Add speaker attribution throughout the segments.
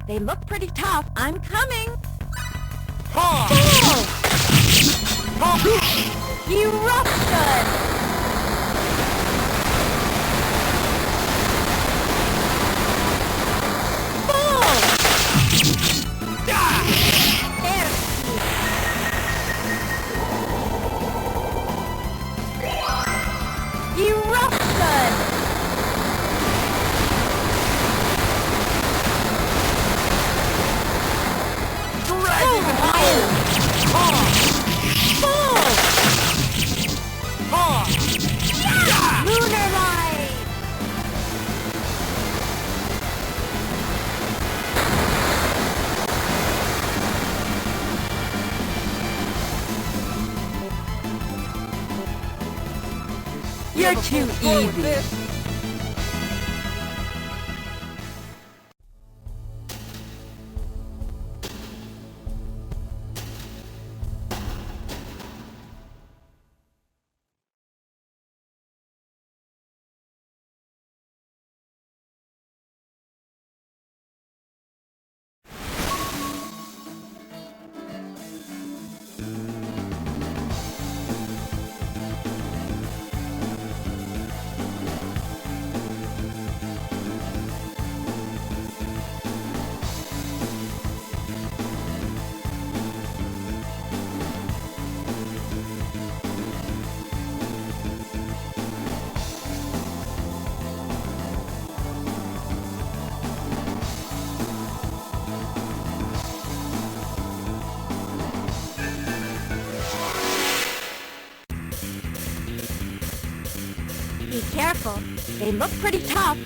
Speaker 1: They look pretty tough. I'm coming.
Speaker 2: Ha!
Speaker 1: Eruption! You're too easy. Be careful. They look pretty tough.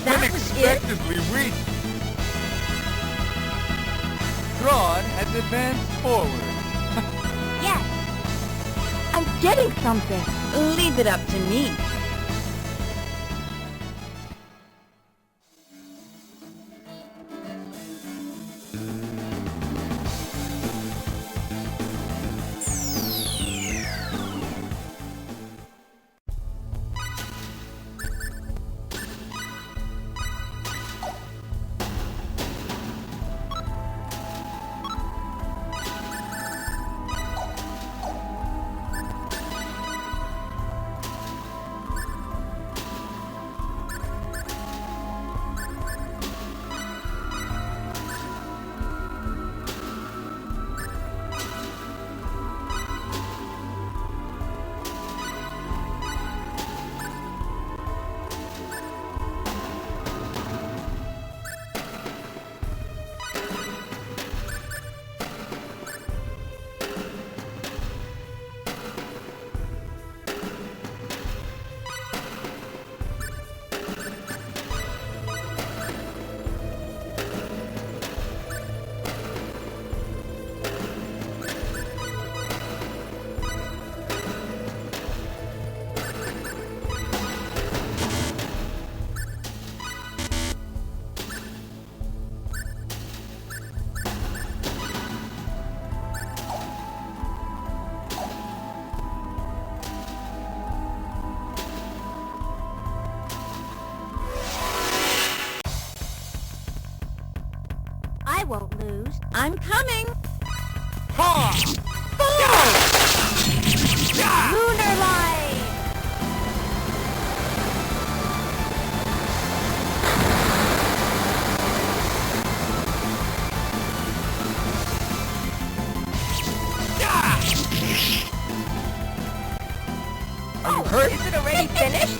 Speaker 2: Unexpectedly weak. Thrawn has advanced forward.
Speaker 1: Yes. I'm getting something. Leave it up to me. I won't lose. I'm coming. Lunar Light!
Speaker 2: Are you hurt?
Speaker 1: Is it already finished?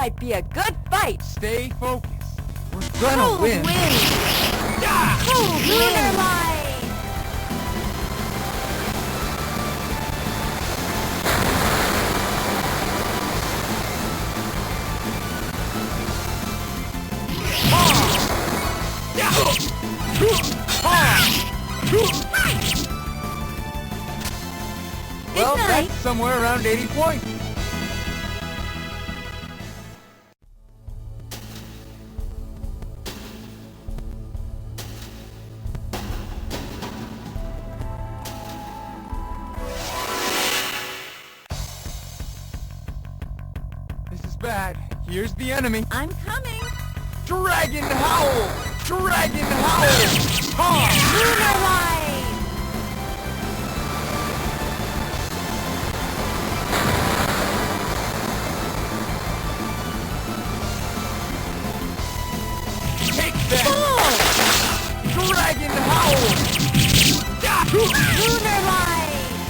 Speaker 1: might be a good fight.
Speaker 2: Stay focused. We're gonna
Speaker 1: Cold
Speaker 2: win.
Speaker 1: wind. Cold lunar light.
Speaker 2: Well,
Speaker 1: Good night.
Speaker 2: that's somewhere around 80 points. This is bad. Here's the enemy.
Speaker 1: I'm coming.
Speaker 2: Dragon Howl! Dragon Howl! Ha!
Speaker 1: Lunar light.
Speaker 2: Take that! Dragon Howl!
Speaker 1: Lunar light.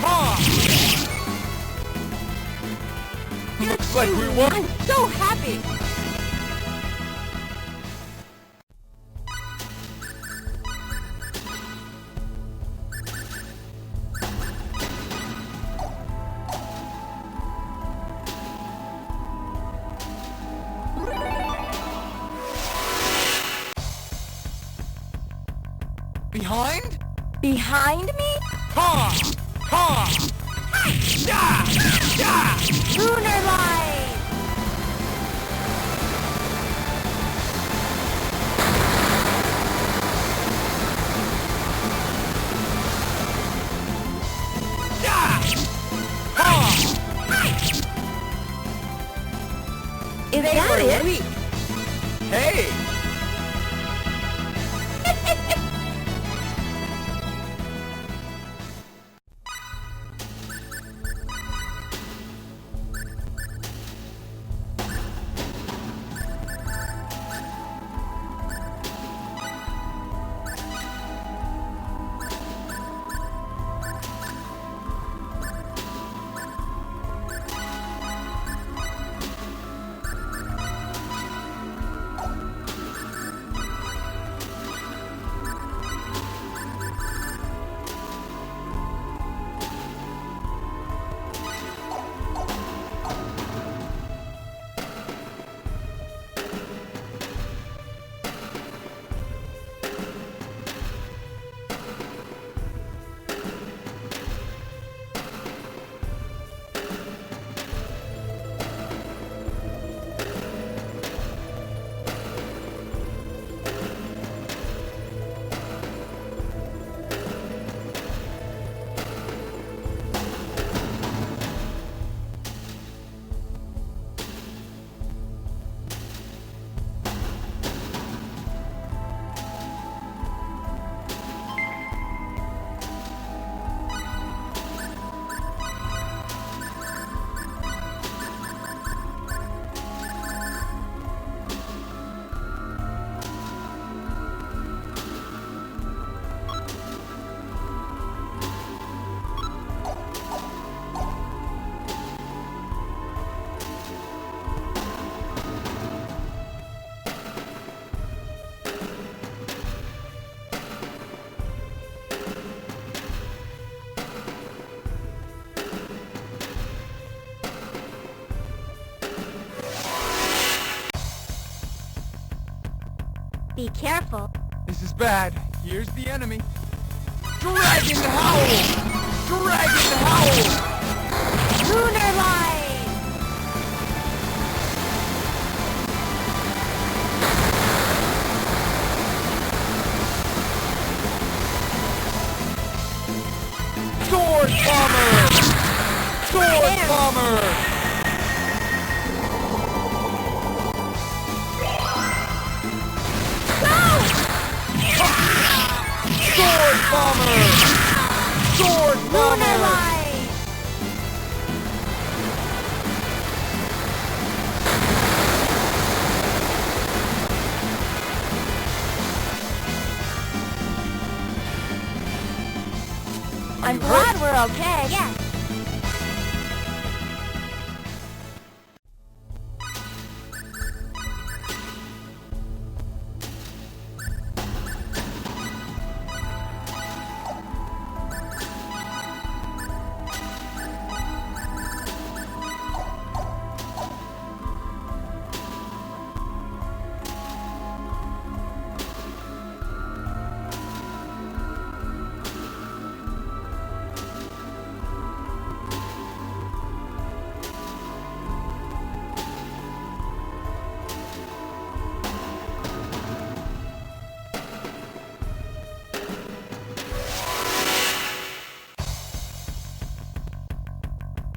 Speaker 2: Ha! Looks like we won.
Speaker 1: I'm so happy.
Speaker 2: Behind?
Speaker 1: Behind me?
Speaker 2: Ha! Ha! Ya! Ya!
Speaker 1: Lunar light.
Speaker 2: Ya! Ha!
Speaker 1: Is that it?
Speaker 2: Weak. Hey!
Speaker 1: Be careful.
Speaker 2: This is bad. Here's the enemy. Dragon Howl! Dragon Howl!
Speaker 1: Lunar light.
Speaker 2: Sword Bomber! Sword Bomber! Sword Bomber! Sword
Speaker 1: Lunar
Speaker 2: Bomber!
Speaker 1: light. I'm
Speaker 2: you
Speaker 1: glad
Speaker 2: hurt?
Speaker 1: we're okay. Yeah.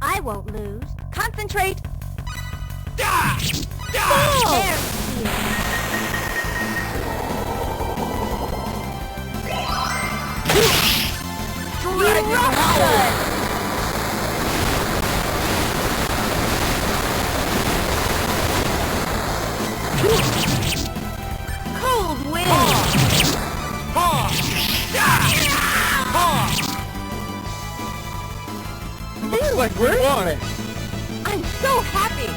Speaker 1: I won't lose. Concentrate.
Speaker 2: Da! Da!
Speaker 1: There.
Speaker 2: Dragon Howl!
Speaker 1: Cold wind.
Speaker 2: Ha! Ha! Looks like we won.
Speaker 1: I'm so happy.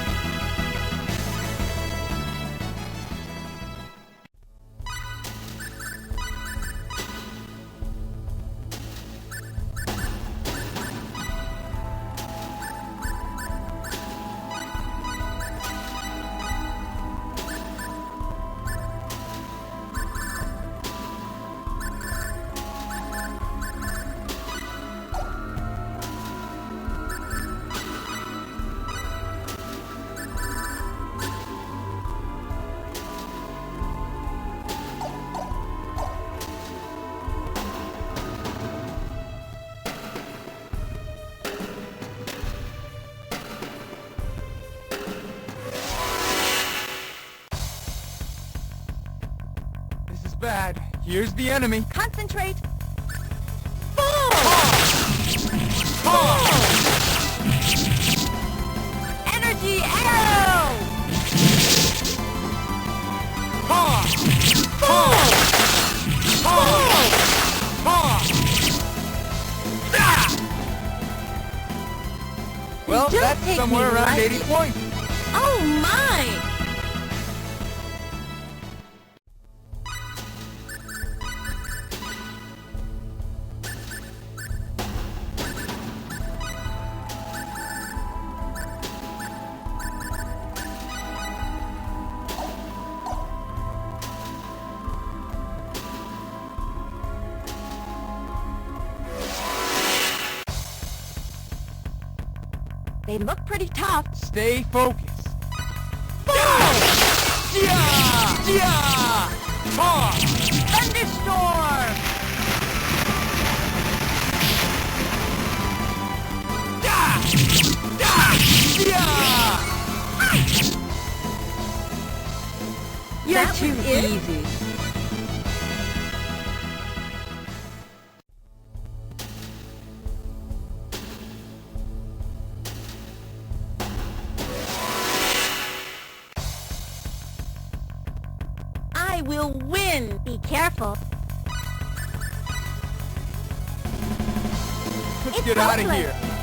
Speaker 2: This is bad. Here's the enemy.
Speaker 1: Concentrate. Energy arrow.
Speaker 2: Ha! Ha! Ha! Ha! Da! Well,
Speaker 1: Don't
Speaker 2: that's
Speaker 1: take
Speaker 2: somewhere
Speaker 1: me
Speaker 2: around
Speaker 1: lightly.
Speaker 2: 80 points.
Speaker 1: Oh my! They look pretty tough.
Speaker 2: Stay focused. Yeah! Yeah! Ha!
Speaker 1: Thunderstorm!
Speaker 2: Da! Da! Yeah!
Speaker 1: You're too easy. I will win. Be careful.
Speaker 2: Let's
Speaker 1: It's
Speaker 2: get out of
Speaker 1: hopeless.
Speaker 2: here.